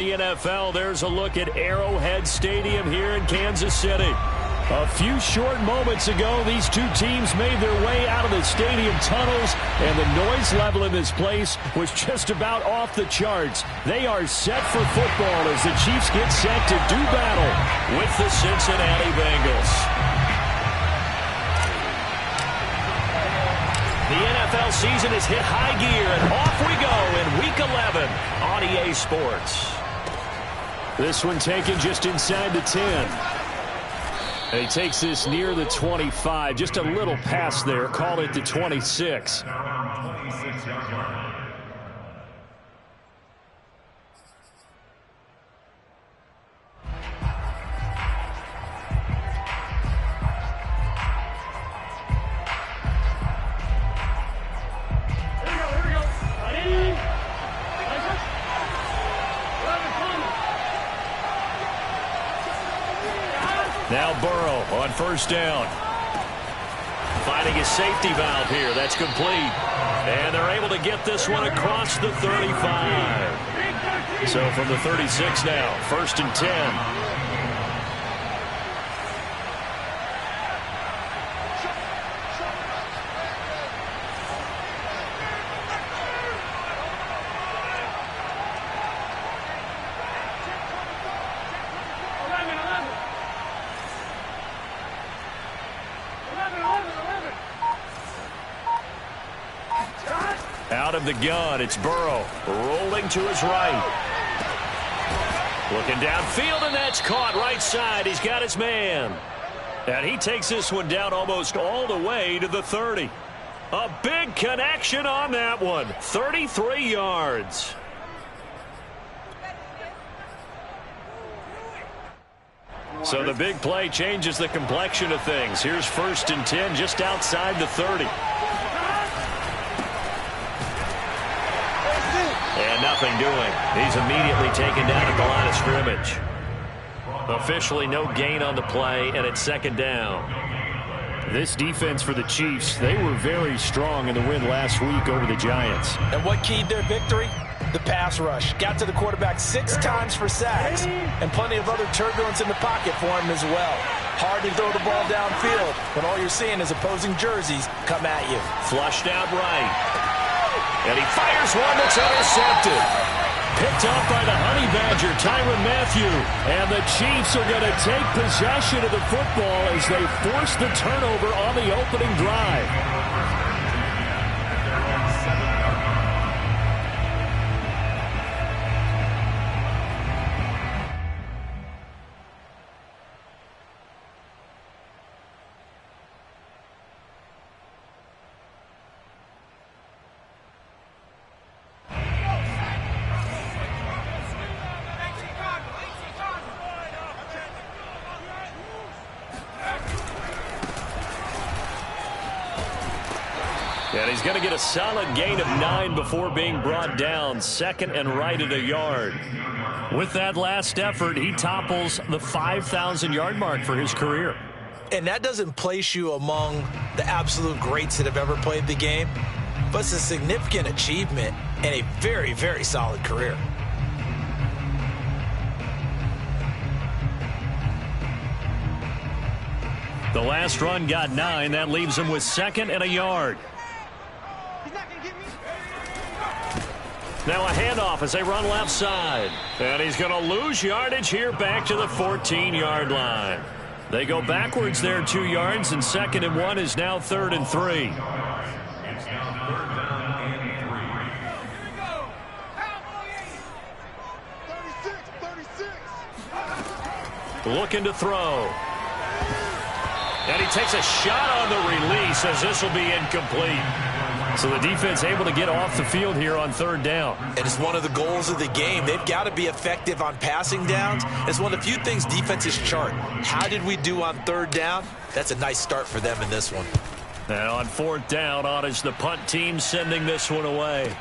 The NFL, there's a look at Arrowhead Stadium here in Kansas City. A few short moments ago, these two teams made their way out of the stadium tunnels, and the noise level in this place was just about off the charts. They are set for football as the Chiefs get set to do battle with the Cincinnati Bengals. The NFL season has hit high gear, and off we go in Week 11 on EA Sports. This one taken just inside the 10. And he takes this near the 25. Just a little pass there. Call it the 26. Now Burrow on first down. Finding his safety valve here. That's complete. And they're able to get this one across the 35. So from the 36 now, 1st and 10. Out of the gun, it's Burrow rolling to his right. Looking downfield, and that's caught right side. He's got his man. And he takes this one down almost all the way to the 30. A big connection on that one. 33 yards. So the big play changes the complexion of things. Here's 1st and 10 just outside the 30. And nothing doing. He's immediately taken down at the line of scrimmage. Officially no gain on the play, and it's 2nd down. This defense for the Chiefs, they were very strong in the win last week over the Giants. And what keyed their victory? The pass rush. Got to the quarterback 6 times for sacks, and plenty of other turbulence in the pocket for him as well. Hard to throw the ball downfield when all you're seeing is opposing jerseys come at you. Flushed out right. And he fires one that's intercepted. Picked off by the Honey Badger, Tyrann Mathieu. And the Chiefs are going to take possession of the football as they force the turnover on the opening drive. And he's going to get a solid gain of 9 before being brought down. 2nd and right at a yard. With that last effort, he topples the 5,000-yard mark for his career. And that doesn't place you among the absolute greats that have ever played the game, but it's a significant achievement and a very, very solid career. The last run got 9. That leaves him with 2nd and a yard. Now a handoff as they run left side. And he's going to lose yardage here back to the 14-yard line. They go backwards there 2 yards, and 2nd and 1 is now 3rd and 3. Looking to throw. And he takes a shot on the release as this will be incomplete. So the defense able to get off the field here on 3rd down. And it's one of the goals of the game. They've got to be effective on passing downs. It's one of the few things defenses chart. How did we do on 3rd down? That's a nice start for them in this one. And on 4th down, on is the punt team sending this one away.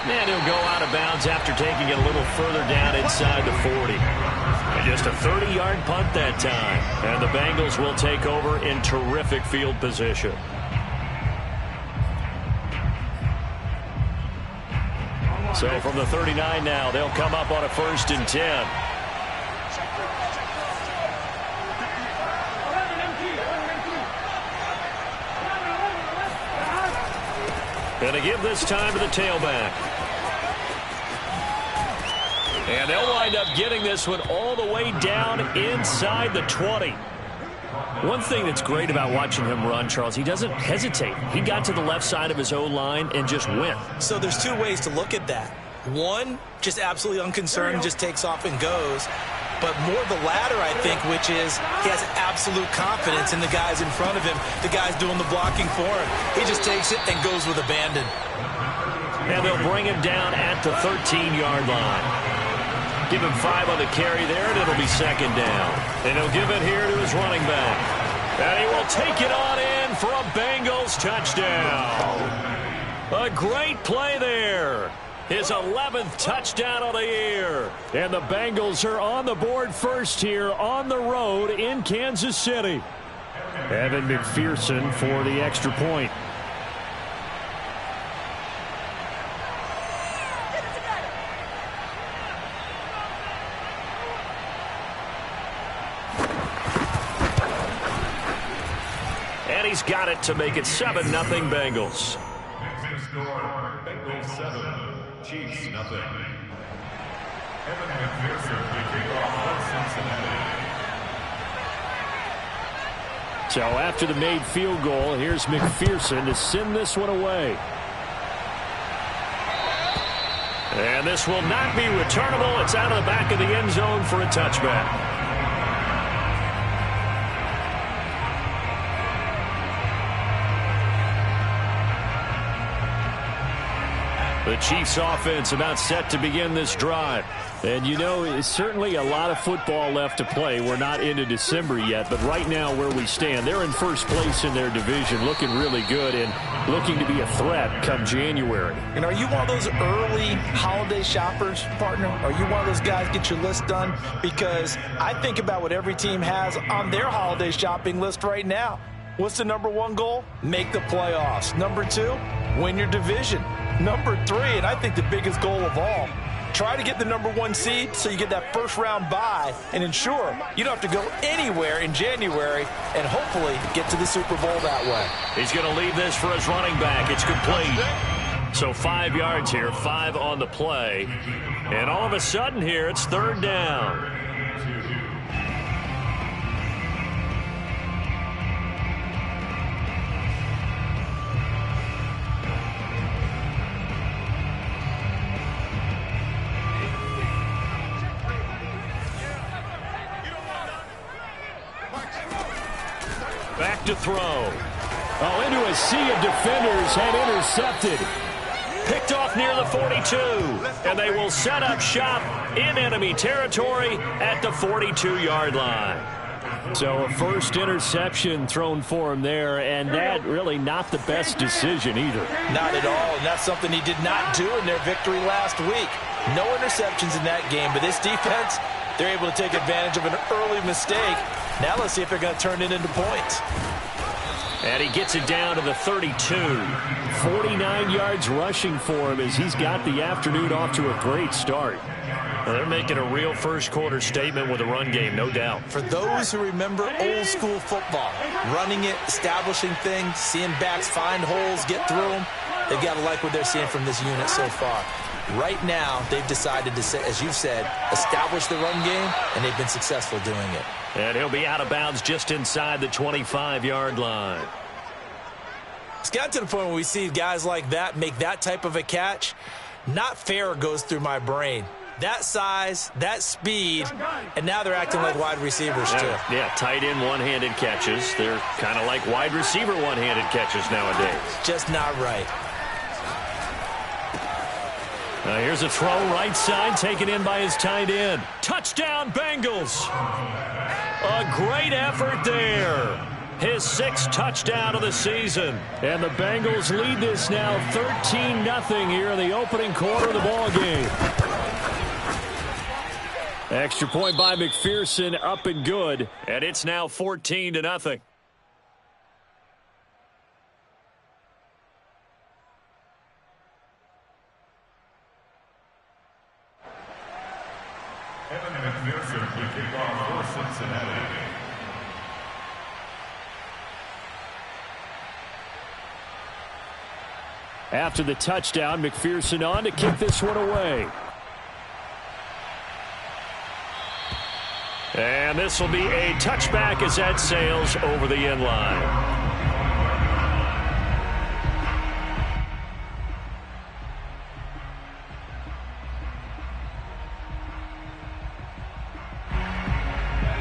And he'll go out of bounds after taking it a little further down inside the 40. And just a 30-yard punt that time. And the Bengals will take over in terrific field position. So from the 39 now, they'll come up on a 1st and 10. Going to give this time to the tailback. And they'll wind up getting this one all the way down inside the 20. One thing that's great about watching him run, Charles, he doesn't hesitate. He got to the left side of his O-line and just went. So there's two ways to look at that. One, just absolutely unconcerned, just takes off and goes. But more the latter, I think, which is he has absolute confidence in the guys in front of him, the guys doing the blocking for him. He just takes it and goes with abandon. And they'll bring him down at the 13-yard line. Give him 5 on the carry there, and it'll be 2nd down. And he'll give it here to his running back. And he will take it on in for a Bengals touchdown. A great play there. His 11th touchdown of the year. And the Bengals are on the board first here on the road in Kansas City. Evan McPherson for the extra point. And he's got it to make it 7-0 Bengals. Bengals 7. Chiefs, nothing. Evan McPherson to kick off Cincinnati. So after the made field goal, here's McPherson to send this one away. And this will not be returnable. It's out of the back of the end zone for a touchback. The Chiefs offense about set to begin this drive. And you know, it's certainly a lot of football left to play. We're not into December yet, but right now where we stand, they're in first place in their division, looking really good and looking to be a threat come January. And are you one of those early holiday shoppers, partner? Are you one of those guys get your list done? Because I think about what every team has on their holiday shopping list right now. What's the number 1 goal? Make the playoffs. Number 2, win your division. Number 3, and I think the biggest goal of all, try to get the number 1 seed so you get that first-round bye and ensure you don't have to go anywhere in January and hopefully get to the Super Bowl that way. He's going to leave this for his running back. It's complete. So 5 yards here, 5 on the play. And all of a sudden here, it's 3rd down. Back to throw. Oh, into a sea of defenders and intercepted. Picked off near the 42. And they will set up shop in enemy territory at the 42-yard line. So a first interception thrown for him there, and that really not the best decision either. Not at all, and that's something he did not do in their victory last week. No interceptions in that game, but this defense, they're able to take advantage of an early mistake. Now let's see if they're going to turn it into points. And he gets it down to the 32. 49 yards rushing for him as he's got the afternoon off to a great start. Well, they're making a real first-quarter statement with a run game, no doubt. For those who remember old-school football, running it, establishing things, seeing backs find holes, get through them, they've got to like what they're seeing from this unit so far. Right now, they've decided to, as you've said, establish the run game, and they've been successful doing it. And he'll be out of bounds just inside the 25-yard line. It's got to the point where we see guys like that make that type of a catch. Not fair goes through my brain. That size, that speed, and now they're acting like wide receivers too. Yeah, tight end one-handed catches. They're kind of like wide receiver one-handed catches nowadays. Just not right. Now here's a throw right side taken in by his tight end. Touchdown Bengals. A great effort there. His 6th touchdown of the season. And the Bengals lead this now 13-0 here in the opening quarter of the ball game. Extra point by McPherson, up and good. And it's now 14-0. Evan McPherson to kick off for Cincinnati. After the touchdown, McPherson on to kick this one away. And this will be a touchback as that sails over the end line.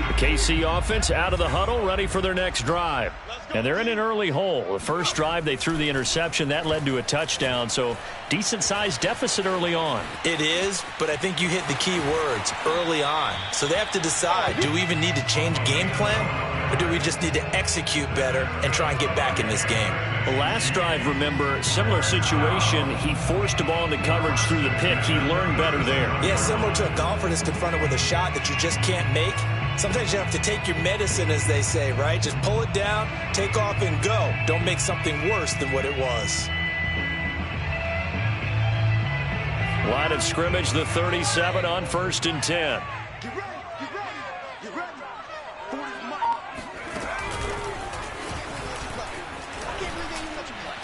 The KC offense out of the huddle, ready for their next drive. And they're in an early hole. The first drive, they threw the interception. That led to a touchdown, so decent-sized deficit early on. It is, but I think you hit the key words, early on. So they have to decide, do we even need to change game plan, or do we just need to execute better and try and get back in this game? The last drive, remember, similar situation. He forced a ball into coverage through the pick. He learned better there. Yeah, similar to a golfer that's confronted with a shot that you just can't make. Sometimes you have to take your medicine, as they say, right? Just pull it down, take off, and go. Don't make something worse than what it was. Line of scrimmage, the 37 on 1st and 10. Get ready, get ready, get ready. 40 Mike. I can't believe they even let you play.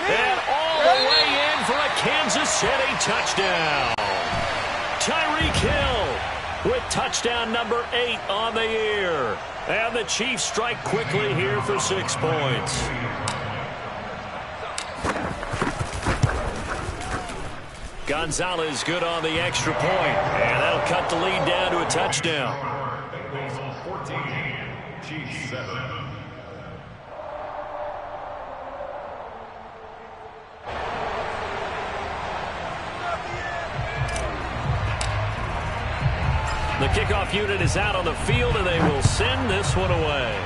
And all the way in for a Kansas City touchdown. Tyreek Hill with touchdown number 8 on the year. And the Chiefs strike quickly here for 6 points. Gonzalez good on the extra point. And that'll cut the lead down to a touchdown. Bengals 14, Chiefs 7. The kickoff unit is out on the field, and they will send this one away.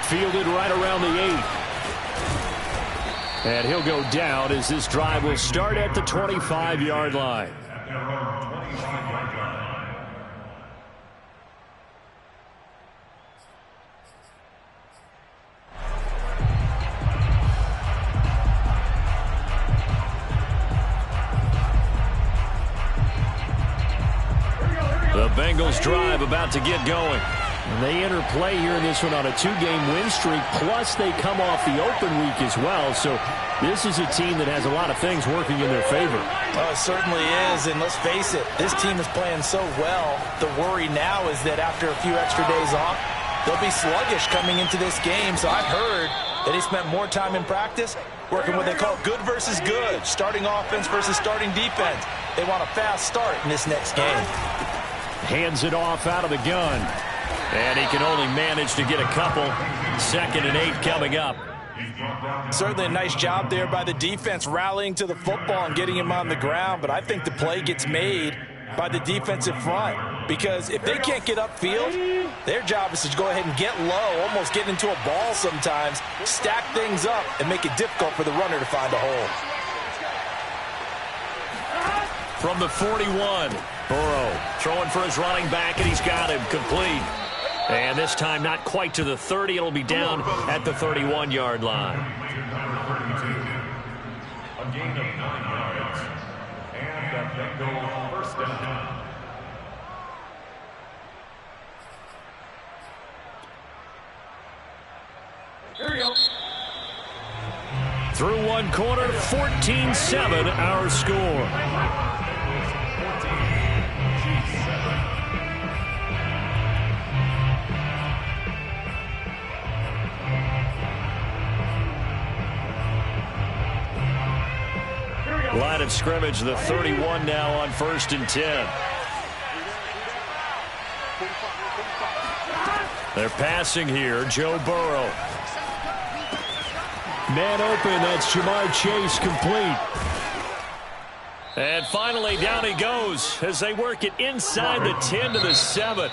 Fielded right around the 8. And he'll go down as this drive will start at the 25-yard line. At their own 25-yard line. The Bengals drive about to get going. And they enter play here in this one on a 2-game win streak, plus they come off the open week as well. So this is a team that has a lot of things working in their favor. Oh, it certainly is, and let's face it, this team is playing so well. The worry now is that after a few extra days off, they'll be sluggish coming into this game. So I've heard that he spent more time in practice working what they call good versus good, starting offense versus starting defense. They want a fast start in this next game. Hands it off out of the gun. And he can only manage to get a couple. 2nd and 8 coming up. Certainly a nice job there by the defense rallying to the football and getting him on the ground. But I think the play gets made by the defensive front. Because if they can't get upfield, their job is to go ahead and get low, almost get into a ball sometimes, stack things up, and make it difficult for the runner to find a hole. From the 41, Burrow throwing for his running back, and he's got him complete. And this time not quite to the 30. It'll be down at the 31-yard line. A gain of 9 yards. And a Bengal first down. Here we go. Through one quarter, 14-7 our score. Line of scrimmage, the 31 now on 1st and 10. They're passing here, Joe Burrow. Man open, that's Jamar Chase complete. And finally down he goes as they work it inside the 10 to the 7.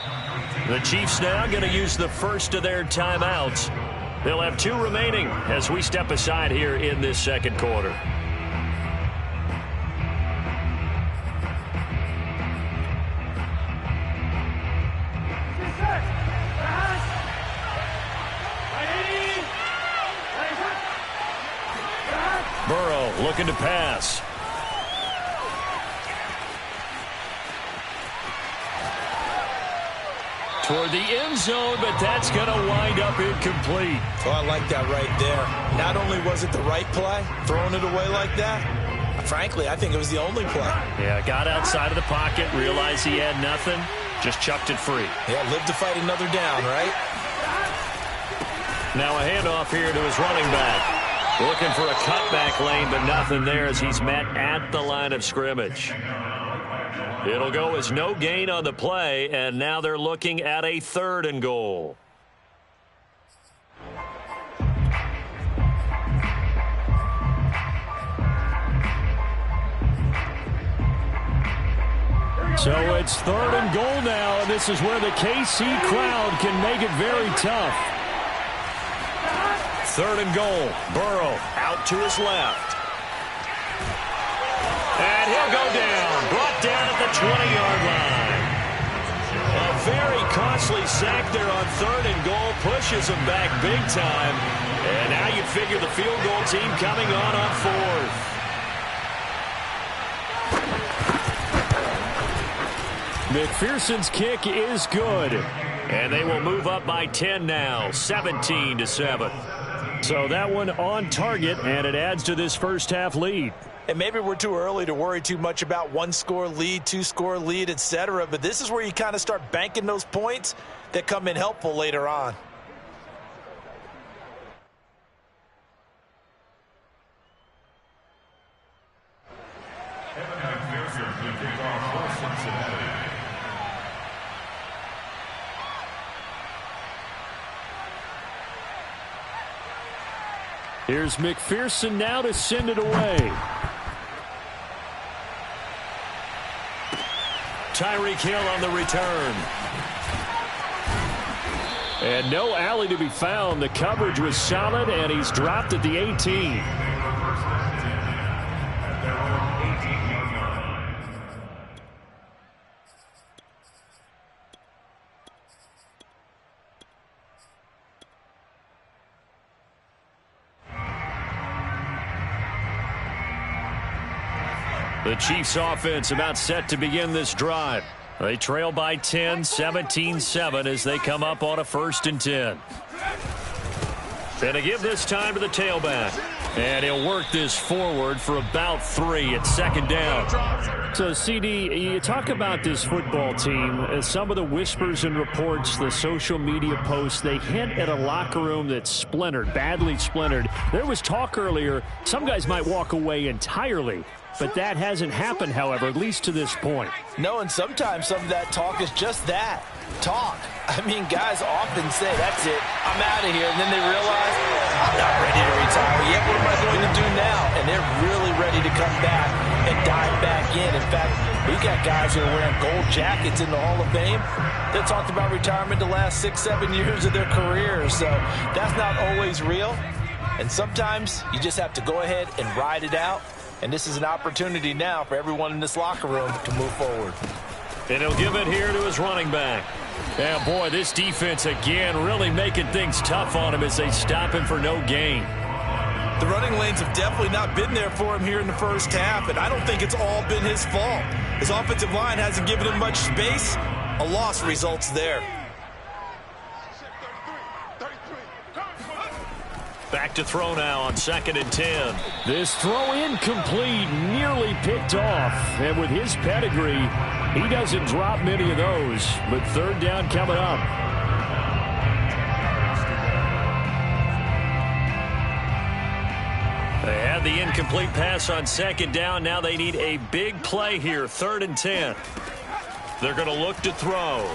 The Chiefs now going to use the first of their timeouts. They'll have 2 remaining as we step aside here in this second quarter. looking to pass. Toward the end zone, but that's going to wind up incomplete. Oh, I like that right there. Not only was it the right play, throwing it away like that, frankly, I think it was the only play. Yeah, got outside of the pocket, realized he had nothing, just chucked it free. Yeah, live to fight another down, right? Now a handoff here to his running back. Looking for a cutback lane, but nothing there as he's met at the line of scrimmage. It'll go as no gain on the play, and now they're looking at a 3rd and goal. So it's 3rd and goal now, and this is where the KC crowd can make it very tough. 3rd and goal. Burrow out to his left. And he'll go down. Brought down at the 20-yard line. A very costly sack there on 3rd and goal. Pushes him back big time. And now you figure the field goal team coming on 4th. McPherson's kick is good. And they will move up by 10 now, 17-7. So that one on target, and it adds to this first half lead. And maybe we're too early to worry too much about 1-score lead, 2-score lead, etc. But this is where you kind of start banking those points that come in helpful later on. Evan McPherson will kick off for Cincinnati. Here's McPherson now to send it away. Tyreek Hill on the return. And no alley to be found. The coverage was solid, and he's dropped at the 18. The Chiefs offense about set to begin this drive. They trail by 10, 17-7 as they come up on a 1st and 10. And to give this time to the tailback. And he'll work this forward for about 3 at 2nd down. So, CD, you talk about this football team. Some of the whispers and reports, the social media posts, they hint at a locker room that's splintered, badly splintered. There was talk earlier, some guys might walk away entirely. But that hasn't happened, however, at least to this point. No, and sometimes some of that talk is just that, talk. I mean, guys often say, that's it, I'm out of here. And then they realize, I'm not ready to retire yet. What am I going to do now? And they're really ready to come back and dive back in. In fact, we got guys who are wearing gold jackets in the Hall of Fame that talked about retirement the last 6-7 years of their careers. So that's not always real. And sometimes you just have to go ahead and ride it out. And this is an opportunity now for everyone in this locker room to move forward. And he'll give it here to his running back. Yeah, boy, this defense again really making things tough on him as they stop him for no gain. The running lanes have definitely not been there for him here in the first half, and I don't think it's all been his fault. His offensive line hasn't given him much space. A loss results there. Back to throw now on 2nd and 10. This throw incomplete, nearly picked off. And with his pedigree, he doesn't drop many of those. But 3rd down coming up. They had the incomplete pass on 2nd down. Now they need a big play here, 3rd and 10. They're going to look to throw.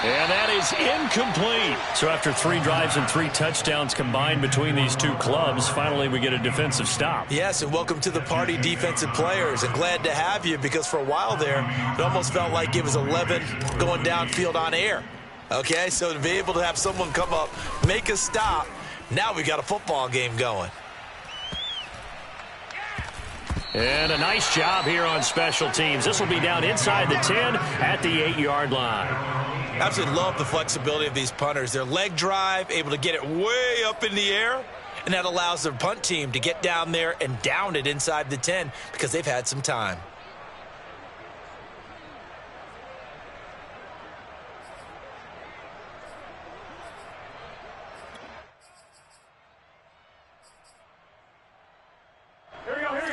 And that is incomplete. So after 3 drives and 3 touchdowns combined between these two clubs, finally we get a defensive stop. Yes, and welcome to the party, defensive players. And glad to have you, because for a while there, it almost felt like it was 11 going downfield on air. Okay, so to be able to have someone come up, make a stop, now we got a football game going. And a nice job here on special teams. This will be down inside the 10 at the 8-yard line. Absolutely love the flexibility of these punters. Their leg drive, able to get it way up in the air, and that allows the punt team to get down there and down it inside the 10 because they've had some time.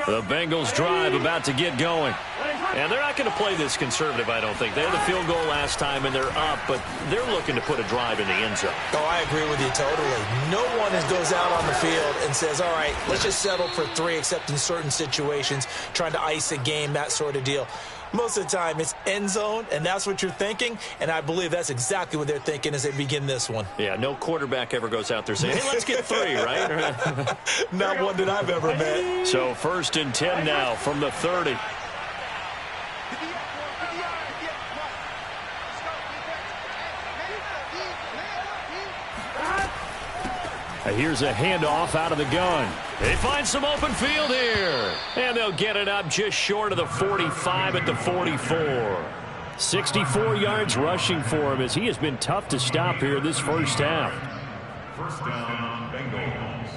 The Bengals drive about to get going. And they're not going to play this conservative, I don't think. They had the field goal last time, and they're up, but they're looking to put a drive in the end zone. Oh, I agree with you totally. No one goes out on the field and says, all right, let's just settle for 3, except in certain situations, trying to ice a game, that sort of deal. Most of the time, it's end zone, and that's what you're thinking, and I believe that's exactly what they're thinking as they begin this one. Yeah, no quarterback ever goes out there saying, hey, let's get 3, right? Not one that I've ever met. So 1st and 10 now from the 30. Here's a handoff out of the gun. They find some open field here. And they'll get it up just short of the 45 at the 44. 64 yards rushing for him as he has been tough to stop here this first half. First down, Bengals.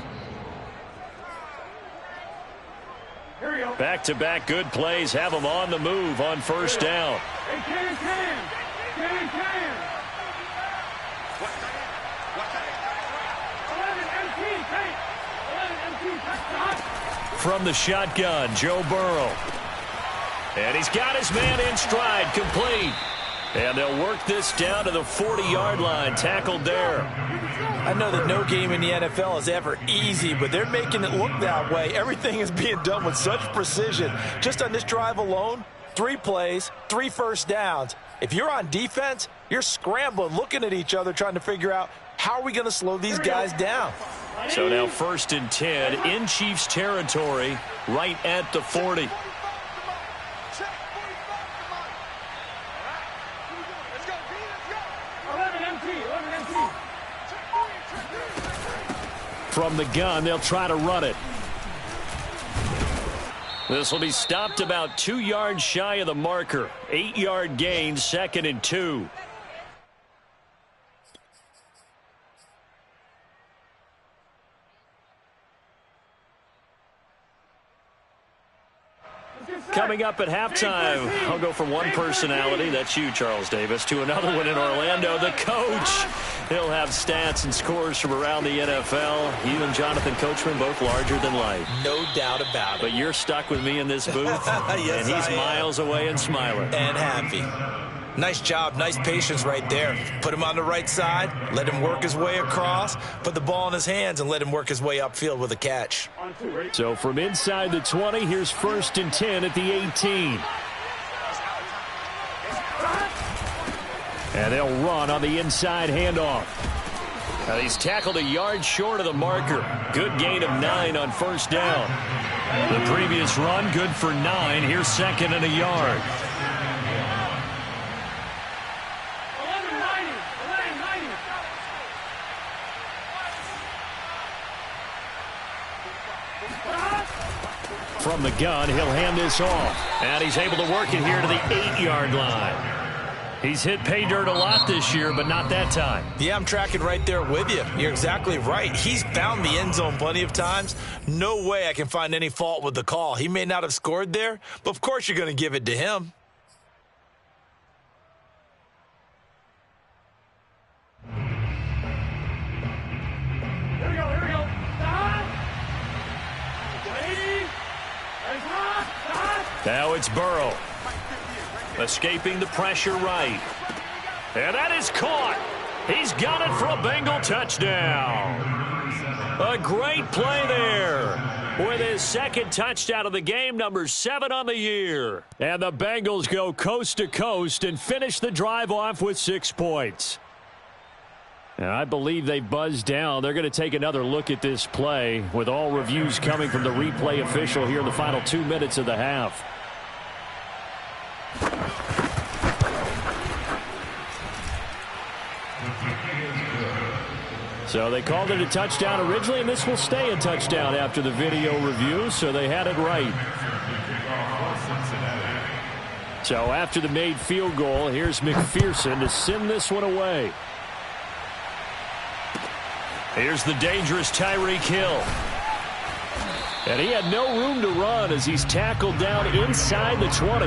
Back-to-back good plays have him on the move on first down. From the shotgun, Joe Burrow. And he's got his man in stride, complete. And they'll work this down to the 40-yard line, tackled there. I know that no game in the NFL is ever easy, but they're making it look that way. Everything is being done with such precision. Just on this drive alone, 3 plays, 3 first downs. If you're on defense, you're scrambling, looking at each other, trying to figure out how are we going to slow these guys down. So now 1st and 10 in Chiefs territory, right at the 40. From the gun, they'll try to run it. This will be stopped about 2 yards shy of the marker. 8-yard gain, 2nd and 2. Coming up at halftime, I'll go from one personality, that's you, Charles Davis, to another one in Orlando, the coach. He'll have stats and scores from around the NFL. You and Jonathan Coachman, both larger than life. No doubt about it. But you're stuck with me in this booth, yes, and he's miles away and smiling. And happy. Nice job, nice patience right there. Put him on the right side, let him work his way across, put the ball in his hands, and let him work his way upfield with a catch. So from inside the 20, here's 1st and 10 at the 18. And they'll run on the inside handoff. Now he's tackled a yard short of the marker. Good gain of 9 on first down. The previous run, good for 9. Here's 2nd and a yard. From the gun, he'll hand this off. And he's able to work it here to the 8-yard line. He's hit pay dirt a lot this year, but not that time. Yeah, I'm tracking right there with you. You're exactly right. He's found the end zone plenty of times. No way I can find any fault with the call. He may not have scored there, but of course you're going to give it to him. Now it's Burrow. Escaping the pressure right. And that is caught. He's got it for a Bengal touchdown. A great play there. With his 2nd touchdown of the game, number 7 on the year. And the Bengals go coast to coast and finish the drive off with 6 points. And I believe they buzzed down. They're going to take another look at this play with all reviews coming from the replay official here in the final 2 minutes of the half. So they called it a touchdown originally, and this will stay a touchdown after the video review, so they had it right. So after the made field goal, here's McPherson to send this one away. Here's the dangerous Tyreek Hill. And he had no room to run as he's tackled down inside the 20.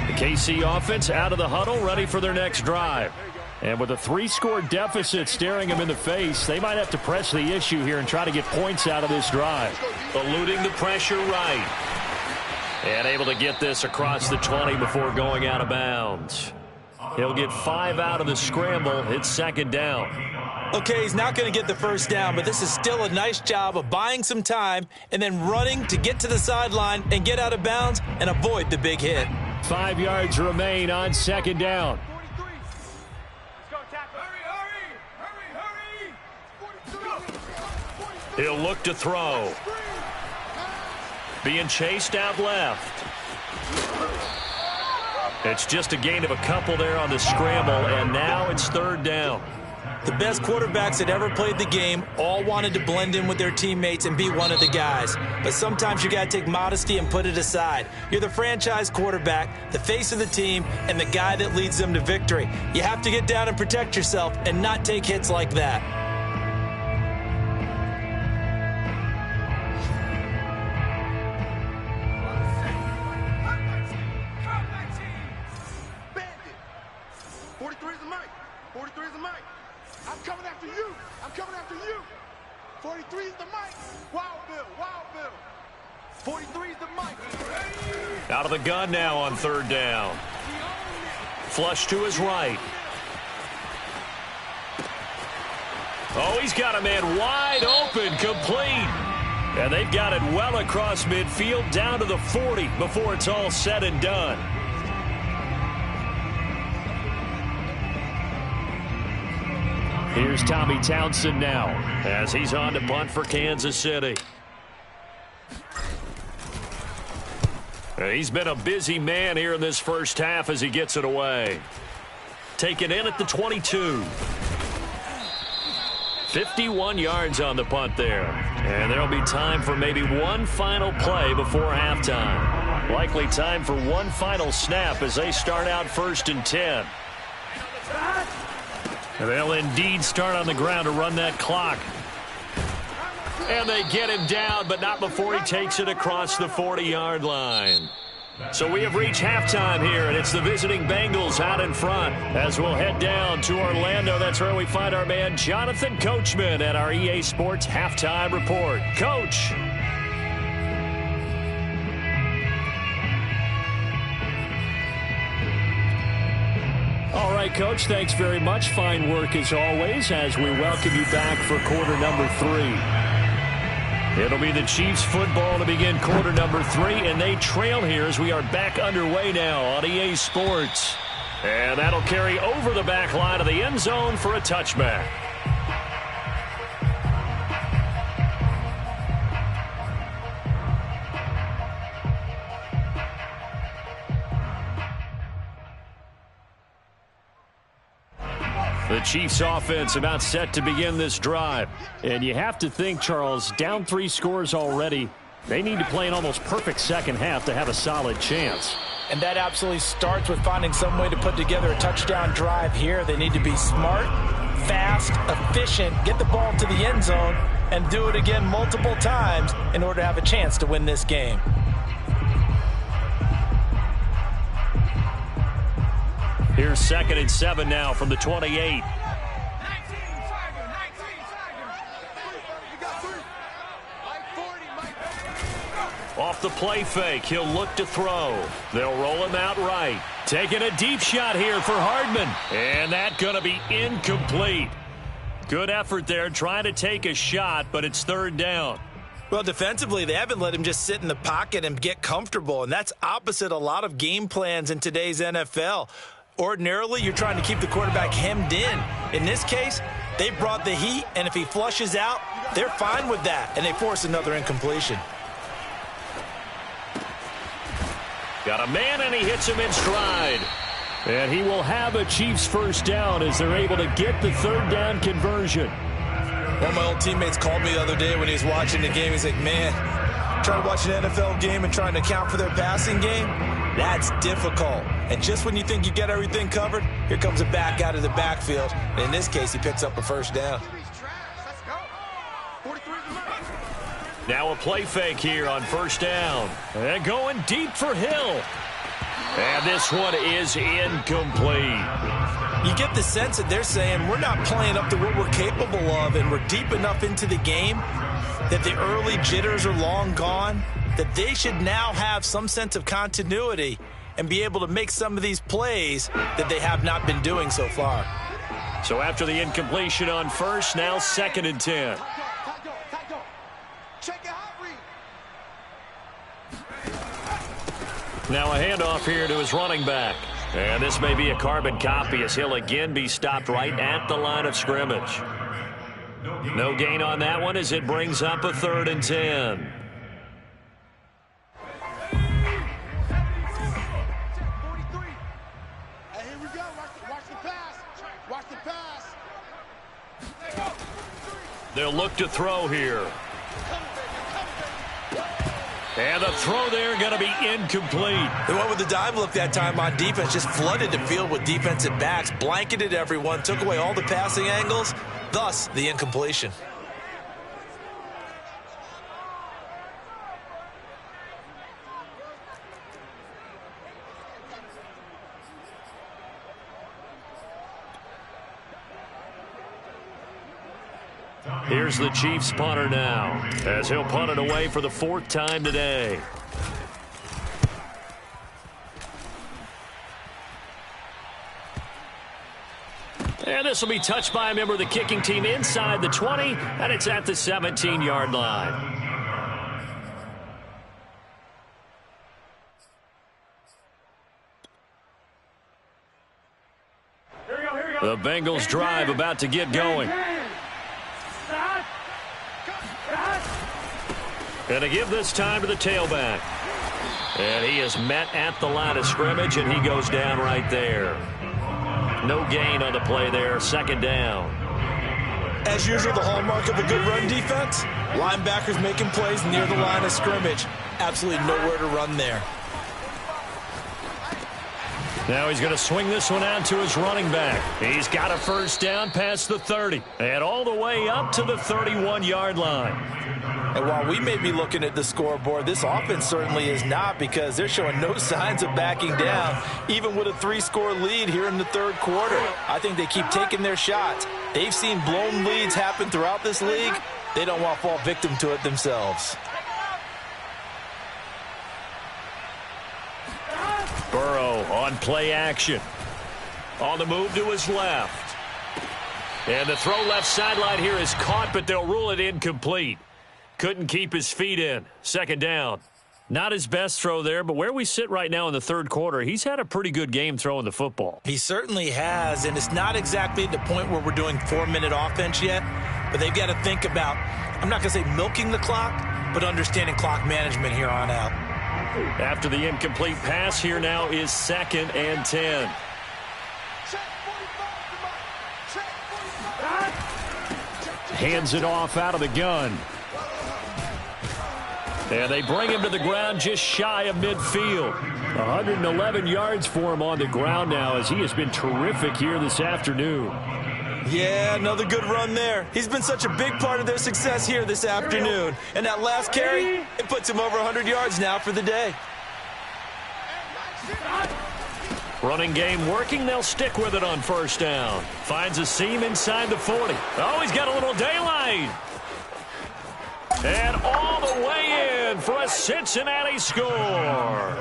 The KC offense out of the huddle, ready for their next drive. And with a 3-score deficit staring them in the face, they might have to press the issue here and try to get points out of this drive. Eluding the pressure right. And able to get this across the 20 before going out of bounds. He'll get 5 out of the scramble. It's second down. Okay, he's not going to get the first down, but this is still a nice job of buying some time and then running to get to the sideline and get out of bounds and avoid the big hit. 5 yards remain on second down. He'll look to throw. Being chased out left. It's just a gain of a couple there on the scramble, and now it's third down. The best quarterbacks that ever played the game all wanted to blend in with their teammates and be one of the guys. But sometimes you got to take modesty and put it aside. You're the franchise quarterback, the face of the team, and the guy that leads them to victory. You have to get down and protect yourself and not take hits like that. Out of the gun now on third down. Flush to his right. Oh, he's got a man wide open, complete. And they've got it well across midfield down to the 40 before it's all said and done. Here's Tommy Townsend now as he's on to punt for Kansas City. He's been a busy man here in this first half as he gets it away. Taken in at the 22. 51 yards on the punt there. And there'll be time for maybe one final play before halftime. Likely time for one final snap as they start out 1st and 10. They'll indeed start on the ground to run that clock. And they get him down, but not before he takes it across the 40-yard line. So we have reached halftime here, and it's the visiting Bengals out in front. As we'll head down to Orlando, that's where we find our man Jonathan Coachman at our EA Sports Halftime Report. Coach. All right, Coach, thanks very much. Fine work as always as we welcome you back for quarter number 3. It'll be the Chiefs football to begin quarter number 3, and they trail here as we are back underway now on EA Sports. And that'll carry over the back line of the end zone for a touchback. The Chiefs offense about set to begin this drive. And you have to think, Charles, down 3 scores already. They need to play an almost perfect second half to have a solid chance. And that absolutely starts with finding some way to put together a touchdown drive here. They need to be smart, fast, efficient, get the ball to the end zone, and do it again multiple times in order to have a chance to win this game. Here's 2nd and 7 now from the 28. Off the play fake, he'll look to throw. They'll roll him out right. Taking a deep shot here for Hardman. And that's going to be incomplete. Good effort there trying to take a shot, but it's third down. Well, defensively, they haven't let him just sit in the pocket and get comfortable, and that's opposite a lot of game plans in today's NFL. Ordinarily, you're trying to keep the quarterback hemmed in. In this case, they brought the heat, and if he flushes out, they're fine with that, and they force another incompletion. Got a man, and he hits him in stride. And he will have a Chiefs first down as they're able to get the third down conversion. One of my old teammates called me the other day when he was watching the game. He's like, man, Trying to watch an NFL game and trying to account for their passing game, that's difficult. And just when you think you get everything covered, here comes a back out of the backfield. And in this case, he picks up a first down. Now a play fake here on first down. And going deep for Hill. And this one is incomplete. You get the sense that they're saying we're not playing up to what we're capable of, and we're deep enough into the game that the early jitters are long gone, that they should now have some sense of continuity and be able to make some of these plays that they have not been doing so far. So after the incompletion on first, now 2nd and 10. Now a handoff here to his running back. And this may be a carbon copy as he'll again be stopped right at the line of scrimmage. No gain on that one as it brings up a 3rd and 10. They'll look to throw here. And the throw there going to be incomplete. They went with the dime look that time on defense, just flooded the field with defensive backs, blanketed everyone, took away all the passing angles, thus the incompletion. Here's the Chiefs punter now, as he'll punt it away for the 4th time today. And this will be touched by a member of the kicking team inside the 20, and it's at the 17-yard line. The Bengals drive about to get going. And to give this time to the tailback. And he is met at the line of scrimmage, and he goes down right there. No gain on the play there, 2nd down. As usual, the hallmark of a good run defense, linebackers making plays near the line of scrimmage. Absolutely nowhere to run there. Now he's going to swing this one out to his running back. He's got a first down past the 30 and all the way up to the 31-yard line. And while we may be looking at the scoreboard, this offense certainly is not, because they're showing no signs of backing down, even with a 3-score lead here in the 3rd quarter. I think they keep taking their shots. They've seen blown leads happen throughout this league. They don't want to fall victim to it themselves. Burrow on play action. On the move to his left. And the throw left sideline here is caught, but they'll rule it incomplete. Couldn't keep his feet in. 2nd down. Not his best throw there, but where we sit right now in the 3rd quarter, he's had a pretty good game throwing the football. He certainly has, and it's not exactly at the point where we're doing 4-minute offense yet, but they've got to think about, I'm not going to say milking the clock, but understanding clock management here on out. After the incomplete pass, here now is 2nd and 10. Hands it off out of the gun. And they bring him to the ground just shy of midfield. 111 yards for him on the ground now, as he has been terrific here this afternoon. Yeah, another good run there. He's been such a big part of their success here this afternoon. And that last carry, it puts him over 100 yards now for the day. Running game working. They'll stick with it on first down. Finds a seam inside the 40. Oh, he's got a little daylight. And all the way in for a Cincinnati score.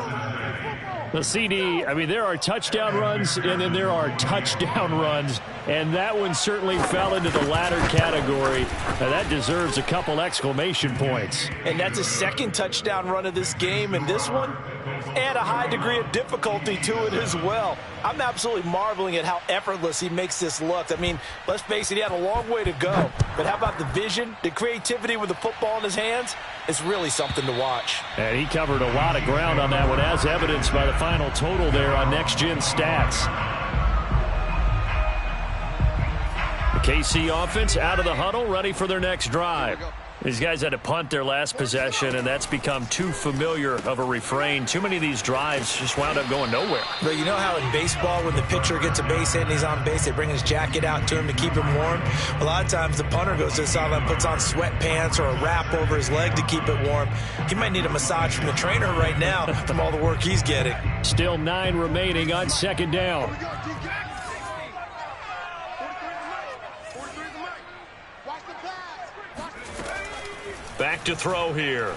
The CD, I mean, there are touchdown runs, and then there are touchdown runs, and that one certainly fell into the latter category. Now, that deserves a couple exclamation points. And that's a 2nd touchdown run of this game, and this one, add a high degree of difficulty to it as well. I'm absolutely marveling at how effortless he makes this look. I mean, let's face it, he had a long way to go. But how about the vision, the creativity with the football in his hands? It's really something to watch. And he covered a lot of ground on that one, as evidenced by the final total there on Next Gen Stats. The KC offense out of the huddle, ready for their next drive. These guys had to punt their last possession, and that's become too familiar of a refrain. Too many of these drives just wound up going nowhere. But you know how in baseball, when the pitcher gets a base hit and he's on base, they bring his jacket out to him to keep him warm? A lot of times the punter goes to the sideline, puts on sweatpants or a wrap over his leg to keep it warm. He might need a massage from the trainer right now from all the work he's getting. Still 9 remaining on second down. Back to throw here.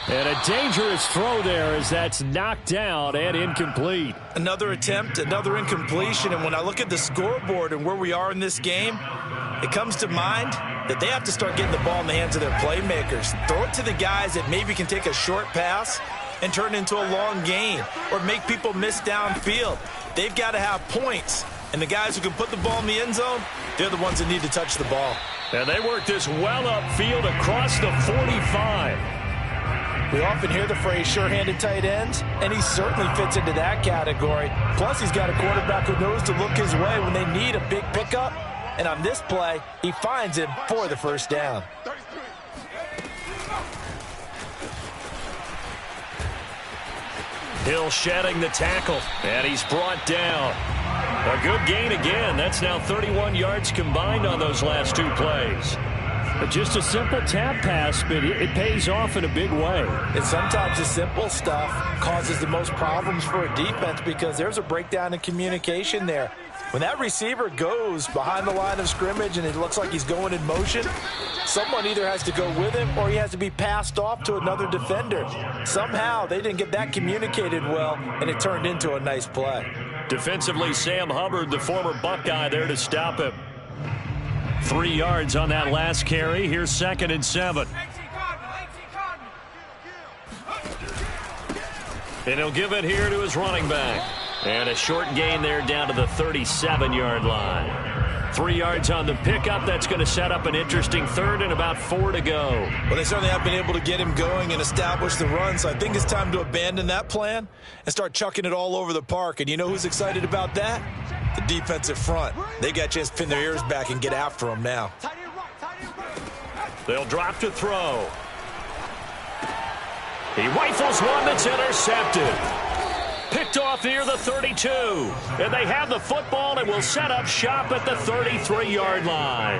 And a dangerous throw there as that's knocked down and incomplete. Another attempt, another incompletion, and when I look at the scoreboard and where we are in this game, it comes to mind that they have to start getting the ball in the hands of their playmakers. Throw it to the guys that maybe can take a short pass and turn it into a long gain or make people miss downfield. They've got to have points, and the guys who can put the ball in the end zone, they're the ones that need to touch the ball. And they work this well upfield across the 45. We often hear the phrase sure-handed tight ends, and he certainly fits into that category. Plus, he's got a quarterback who knows to look his way when they need a big pickup. And on this play, he finds him for the first down. Hill shedding the tackle, and he's brought down. A good gain again. That's now 31 yards combined on those last 2 plays. But just a simple tap pass, but it pays off in a big way. And sometimes the simple stuff causes the most problems for a defense because there's a breakdown in communication there. When that receiver goes behind the line of scrimmage and it looks like he's going in motion, someone either has to go with him or he has to be passed off to another defender. Somehow they didn't get that communicated well, and it turned into a nice play. Defensively, Sam Hubbard, the former Buckeye, there to stop him. 3 yards on that last carry. Here's 2nd and 7. And he'll give it here to his running back. And a short gain there down to the 37-yard line. 3 yards on the pickup. That's going to set up an interesting third and about 4 to go. Well, they certainly have been able to get him going and establish the run, so I think it's time to abandon that plan and start chucking it all over the park. And you know who's excited about that? The defensive front. They got a chance to pin their ears back and get after him now. They'll drop to throw. He rifles one that's intercepted. Picked off near the 32. And they have the football and will set up shop at the 33-yard line.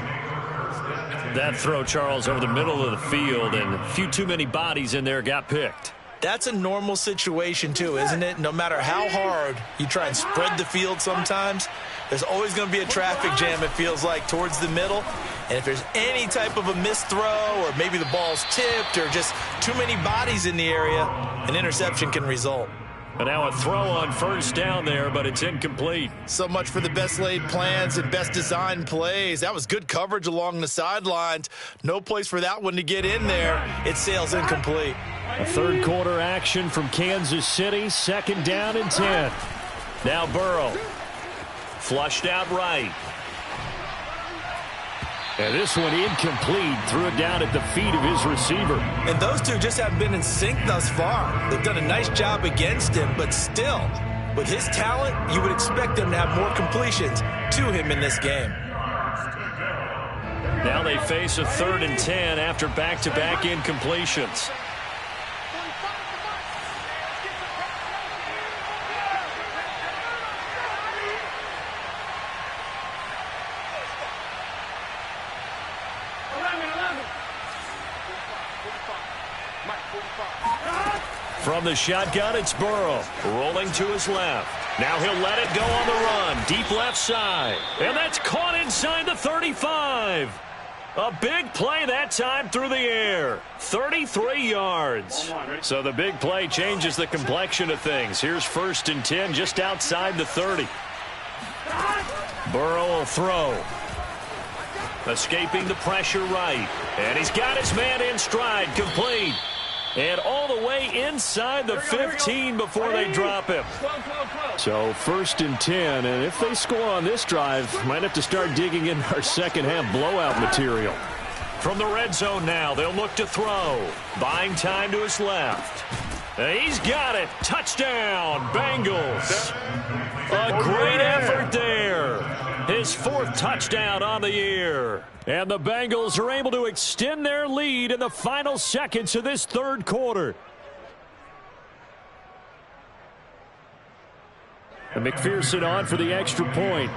That throw, Charles, over the middle of the field, and a few too many bodies in there got picked. That's a normal situation, too, isn't it? No matter how hard you try and spread the field sometimes, there's always going to be a traffic jam, it feels like, towards the middle. And if there's any type of a missed throw or maybe the ball's tipped or just too many bodies in the area, an interception can result. And now a throw on first down there, but it's incomplete. So much for the best laid plans and best designed plays. That was good coverage along the sidelines. No place for that one to get in there. It sails incomplete. A third quarter action from Kansas City. 2nd down and 10. Now Burrow. Flushed out right. And this one incomplete. Threw it down at the feet of his receiver. And those two just haven't been in sync thus far. They've done a nice job against him, but still, with his talent, you would expect them to have more completions to him in this game. Now they face a 3rd and 10 after back-to-back incompletions. From the shotgun, it's Burrow, rolling to his left. Now he'll let it go on the run, deep left side. And that's caught inside the 35. A big play that time through the air. 33 yards. So the big play changes the complexion of things. Here's 1st and 10 just outside the 30. Burrow will throw. Escaping the pressure right. And he's got his man in stride, complete. And all the way inside the 15 before they drop him. So 1st and 10, and if they score on this drive, might have to start digging in our second half blowout material. From the red zone now, they'll look to throw. Buying time to his left. And he's got it. Touchdown, Bengals. A great effort there. his 4th touchdown on the year. And the Bengals are able to extend their lead in the final seconds of this 3rd quarter. And McPherson on for the extra point.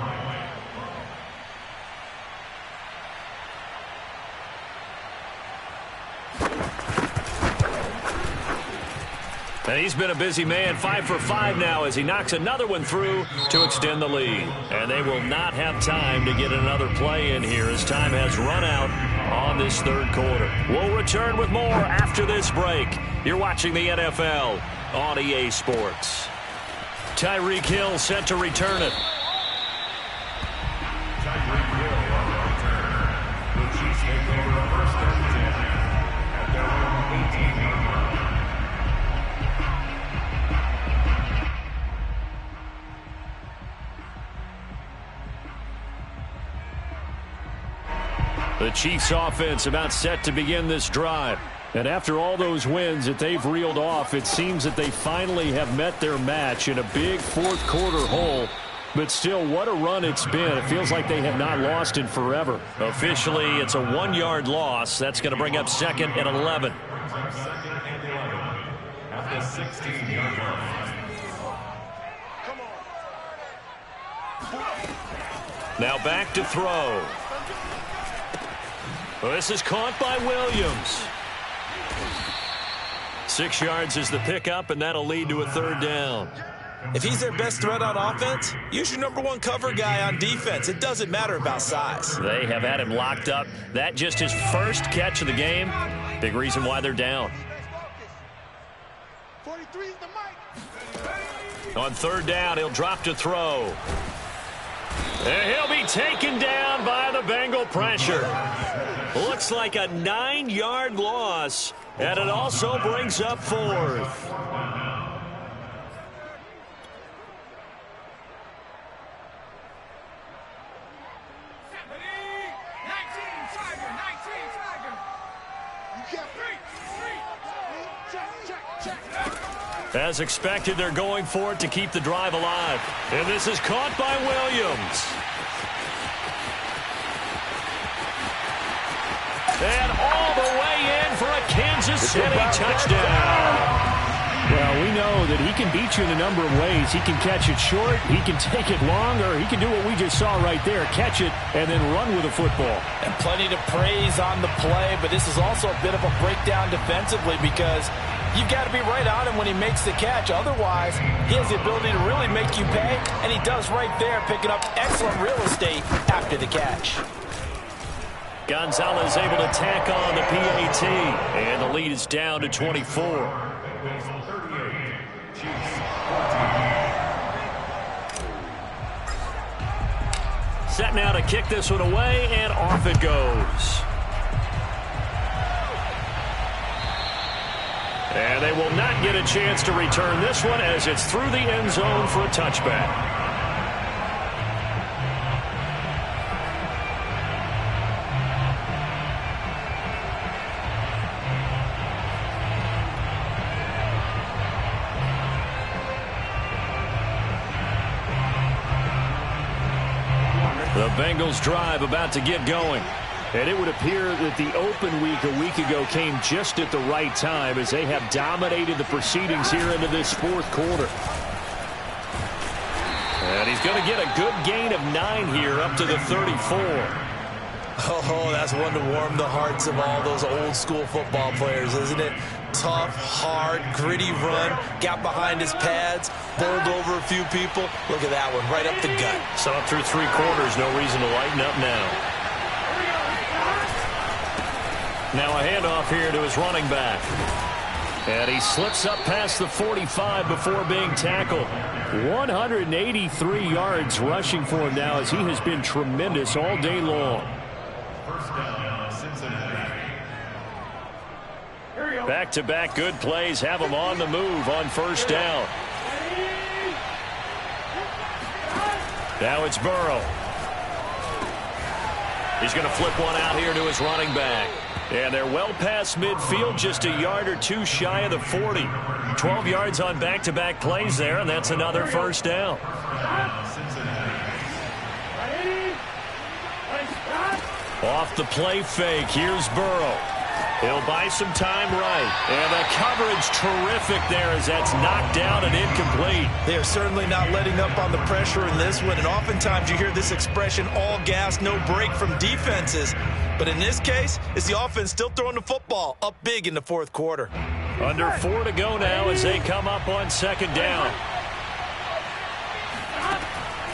And he's been a busy man, 5 for 5 now as he knocks another one through to extend the lead. And they will not have time to get another play in here as time has run out on this 3rd quarter. We'll return with more after this break. You're watching the NFL on EA Sports. Tyreek Hill set to return it. Tyreek Hill on the return. The Chiefs take over a 1st and 10 at their own 18-yard line. The Chiefs offense about set to begin this drive. And after all those wins that they've reeled off, it seems that they finally have met their match in a big 4th quarter hole. But still, what a run it's been. It feels like they have not lost in forever. Officially, it's a 1-yard loss. That's going to bring up 2nd and 11. Brings up 2nd and 11 at the 16-yard line. Now back to throw. Well, this is caught by Williams. 6 yards is the pickup, and that'll lead to a 3rd down. If he's their best threat on offense, use your #1 cover guy on defense. It doesn't matter about size. They have had him locked up. That just his 1st catch of the game. Big reason why they're down. 43 is the mic. On 3rd down, he'll drop to throw. And he'll be taken down by the Bengal pressure. Looks like a 9-yard loss, and it also brings up 4th. As expected, they're going for it to keep the drive alive. And this is caught by Williams. And all the way in for a Kansas City touchdown. Well, we know that he can beat you in a number of ways. He can catch it short, he can take it long, or he can do what we just saw right there, catch it and then run with the football. And plenty to praise on the play, but this is also a bit of a breakdown defensively because you've got to be right on him when he makes the catch. Otherwise, he has the ability to really make you pay, and he does right there, picking up excellent real estate after the catch. Gonzalez able to tack on the PAT, and the lead is down to 24. Set now to kick this one away, and off it goes. And they will not get a chance to return this one as it's through the end zone for a touchback. The Bengals drive about to get going. And it would appear that the open week a week ago came just at the right time as they have dominated the proceedings here into this 4th quarter. And he's going to get a good gain of 9 here up to the 34. Oh, that's one to warm the hearts of all those old school football players, isn't it? Tough, hard, gritty run, got behind his pads, bowled over a few people. Look at that one, right up the gut. So up through 3 quarters, no reason to lighten up now. Now a handoff here to his running back. And he slips up past the 45 before being tackled. 183 yards rushing for him now as he has been tremendous all day long. First down, Cincinnati. Back-to-back good plays have him on the move on 1st down. Now it's Burrow. He's going to flip one out here to his running back. And they're well past midfield, just a yard or 2 shy of the 40. 12 yards on back-to-back plays there, and that's another 1st down. Cincinnati. Off the play fake, here's Burrow. He'll buy some time right. And the coverage terrific there as that's knocked down and incomplete. They are certainly not letting up on the pressure in this one. And oftentimes you hear this expression, all gas, no break from defenses. But in this case, it's the offense still throwing the football up big in the fourth quarter. Under 4 to go now as they come up on second down.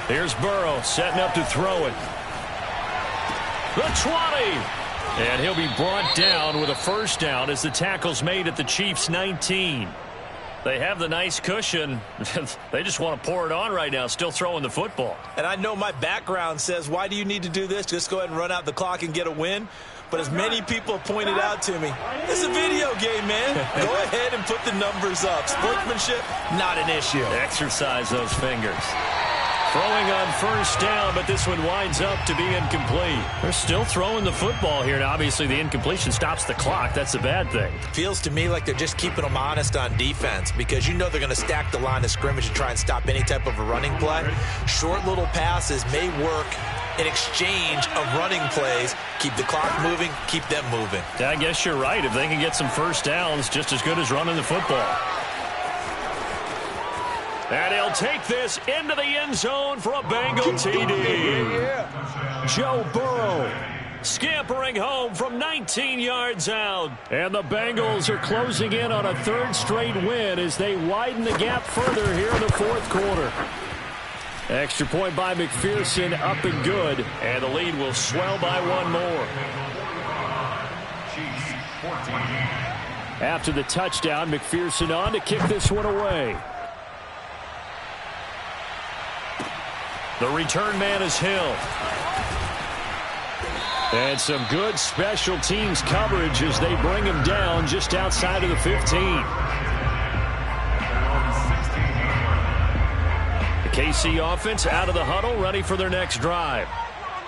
Here's Burrow setting up to throw it. The 20. And he'll be brought down with a first down as the tackle's made at the Chiefs' 19. They have the nice cushion. They just want to pour it on right now, still throwing the football. And I know my background says, why do you need to do this? Just go ahead and run out the clock and get a win. But as many people have pointed out to me, it's a video game, man. Go ahead and put the numbers up. Sportsmanship, not an issue. Exercise those fingers. Throwing on first down, but this one winds up to be incomplete. They're still throwing the football here. Now, obviously, the incompletion stops the clock. That's the bad thing. Feels to me like they're just keeping them honest on defense because you know they're going to stack the line of scrimmage and try and stop any type of a running play. Short little passes may work in exchange of running plays. Keep the clock moving, keep them moving. I guess you're right. If they can get some first downs, just as good as running the football. And he'll take this into the end zone for a Bengal TD. Joe Burrow scampering home from 19 yards out. And the Bengals are closing in on a third straight win as they widen the gap further here in the fourth quarter. Extra point by McPherson, up and good. And the lead will swell by one more. After the touchdown, McPherson on to kick this one away. The return man is Hill. And some good special teams coverage as they bring him down just outside of the 15. The KC offense out of the huddle, ready for their next drive.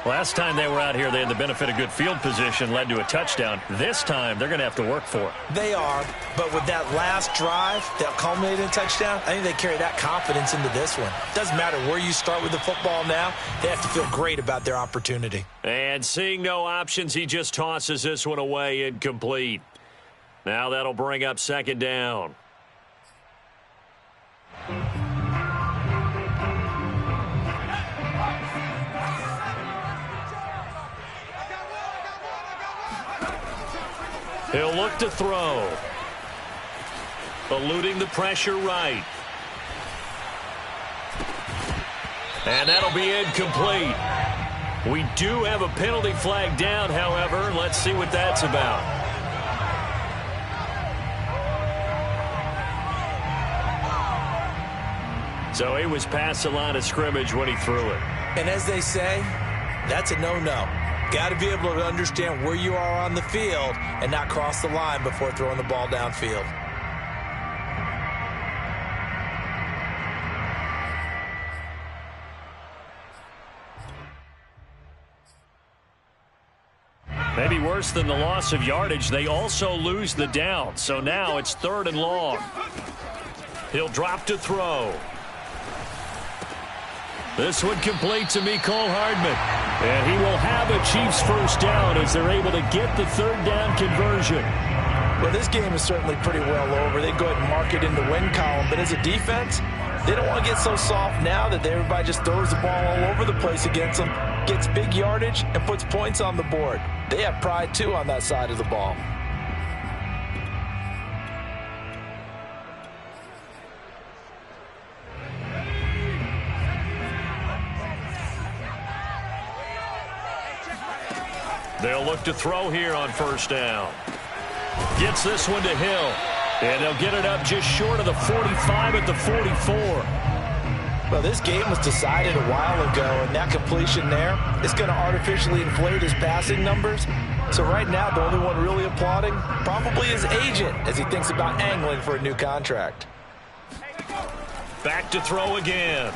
Last time they were out here, they had the benefit of good field position, led to a touchdown. This time, they're going to have to work for it. They are, but with that last drive that culminated in a touchdown, I think they carry that confidence into this one. Doesn't matter where you start with the football now, they have to feel great about their opportunity. And seeing no options, he just tosses this one away incomplete. Now that'll bring up second down. He'll look to throw. Eluding the pressure right. And that'll be incomplete. We do have a penalty flag down, however. Let's see what that's about. So he was past the line of scrimmage when he threw it. And as they say, that's a no-no. Got to be able to understand where you are on the field and not cross the line before throwing the ball downfield. Maybe worse than the loss of yardage, they also lose the down. So now it's third and long. He'll drop to throw. This one complete to Mecole Hardman. And he will have a Chiefs first down as they're able to get the third down conversion. Well, this game is certainly pretty well over. They go ahead and mark it in the win column. But as a defense, they don't want to get so soft now that everybody just throws the ball all over the place against them, gets big yardage, and puts points on the board. They have pride, too, on that side of the ball. They'll look to throw here on first down. Gets this one to Hill. And they'll get it up just short of the 45 at the 44. Well, this game was decided a while ago, and that completion there is going to artificially inflate his passing numbers. So right now, the only one really applauding probably his agent as he thinks about angling for a new contract. Back to throw again.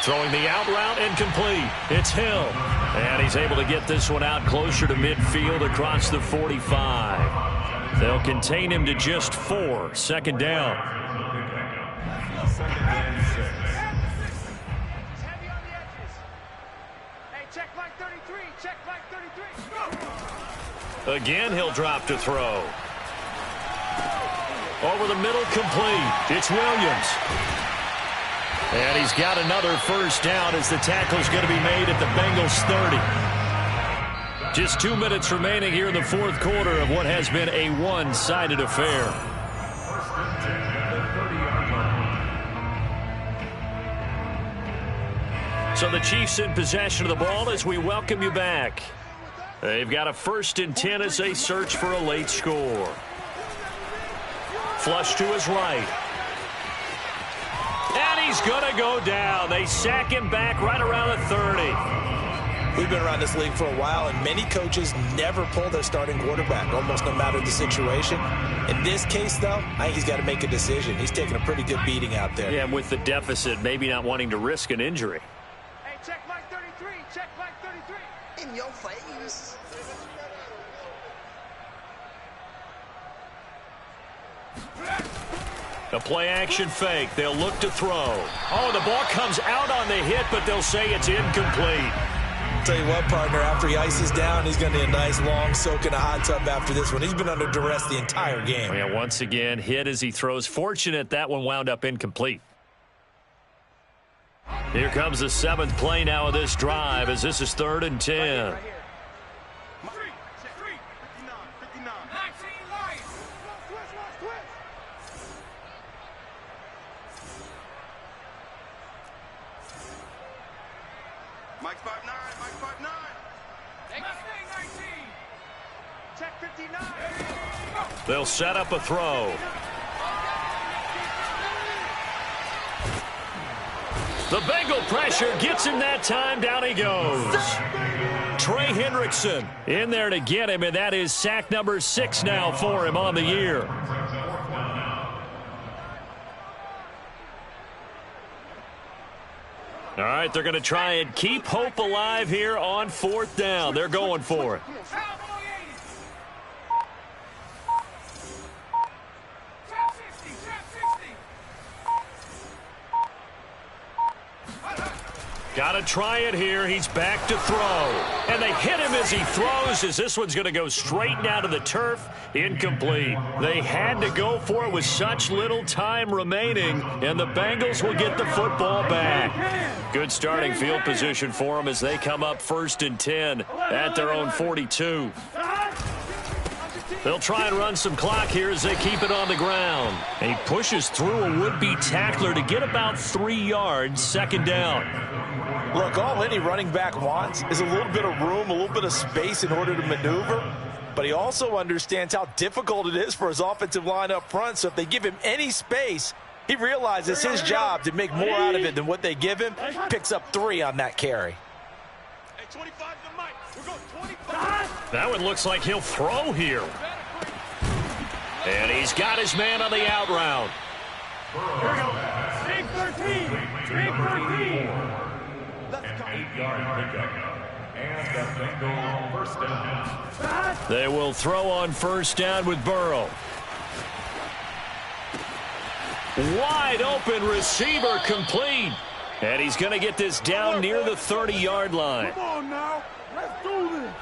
Throwing the out route incomplete. It's Hill. And he's able to get this one out closer to midfield across the 45. They'll contain him to just 4. Second down. Hey, check like Again, he'll drop to throw. Over the middle, complete. It's Williams. And he's got another first down as the tackle's going to be made at the Bengals 30. Just 2 minutes remaining here in the fourth quarter of what has been a one-sided affair. First and 10 at the 30-yard line. So the Chiefs in possession of the ball as we welcome you back. They've got a 1st and 10 as they search for a late score. Flush to his right. And he's going to go down. They sack him back right around the 30. We've been around this league for a while, and many coaches never pull their starting quarterback, almost no matter the situation. In this case, though, I think he's got to make a decision. He's taking a pretty good beating out there. Yeah, and with the deficit, maybe not wanting to risk an injury. Hey, check Mike 33. Check Mike 33. In your face. A play-action fake. They'll look to throw. Oh, the ball comes out on the hit, but they'll say it's incomplete. Tell you what, partner, after he ices down, he's going to need a nice long soak in a hot tub after this one. He's been under duress the entire game. Yeah, once again, hit as he throws. Fortunate that one wound up incomplete. Here comes the 7th play now of this drive as this is 3rd and 10. Mike 5'9", Mike 5'9". Check 59. They'll set up a throw. The Bengal pressure gets him that time. Down he goes. Trey Hendrickson in there to get him, and that is sack number 6 now for him on the year. All right, they're going to try and keep hope alive here on 4th down. They're going for it. Got to try it here. He's back to throw. And they hit him as he throws, as this one's going to go straight down to the turf. Incomplete. They had to go for it with such little time remaining, and the Bengals will get the football back. Good starting field position for them as they come up 1st and 10 at their own 42. They'll try and run some clock here as they keep it on the ground. And he pushes through a would-be tackler to get about 3 yards, 2nd down. Look, all any running back wants is a little bit of room, a little bit of space in order to maneuver. But he also understands how difficult it is for his offensive line up front. So if they give him any space, he realizes his job to make more out of it than what they give him. Picks up 3 on that carry. Hey, 25 to Mike. We're going 25. That one looks like he'll throw here. And he's got his man on the out route. Here we go. Big 13. Big 13. An 8-yard pickup. And the Bengal first down. They will throw on 1st down with Burrow. Wide open receiver, complete. And he's going to get this down near the 30-yard line. Come on now. Let's do this.